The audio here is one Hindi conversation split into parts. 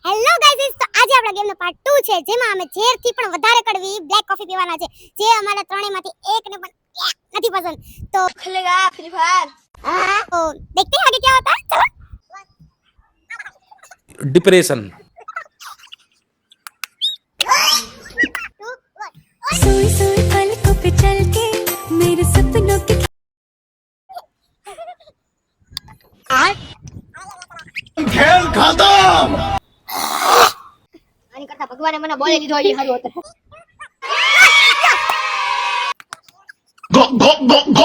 હેલો ગાઈઝ, તો આજે આપણા ગેમનો પાર્ટ 2 છે, જેમાં અમે ઝેરથી પણ વધારે કડવી બ્લેક કોફી પીવાના છે, જે અમારા ત્રણેયમાંથી એકને પણ નથી પસંદ. તો खेलेगा फ्री फायर। तो देखते हैं आगे क्या होता है. चलो. डिप्रेशन। सोई सोई पलकों पे चल के मेरे सपनों की खेल खत्म। आने करता भगवान ने मना बोले दीधो ये हारू होता है। गो गो गो गो।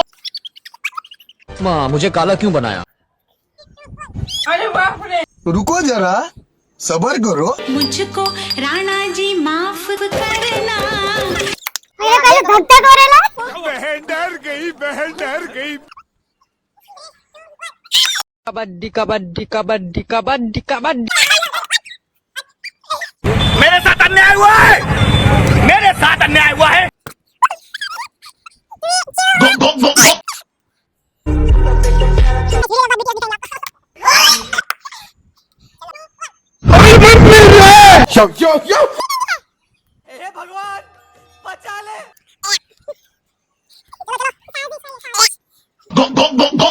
माँ मुझे काला क्यों बनाया? रुको जरा, सबर करो। मुझको राणा जी माफ करना। मेरे पहले धक्का करेला. बहन डर गई। कबड्डी कबड्डी कबड्डी कबड्डी कबड्डी। मेरे साथ अन्याय हुआ है। गो गो गो गो। हे भगवान बचा ले। गो गो गो गो।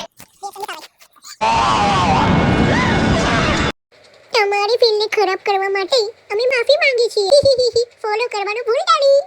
તમારી ફીલને ખરાબ કરવા માટે અમે માફી માંગીએ છીએ. ફોલો કરવાનું ભૂલતા નહીં.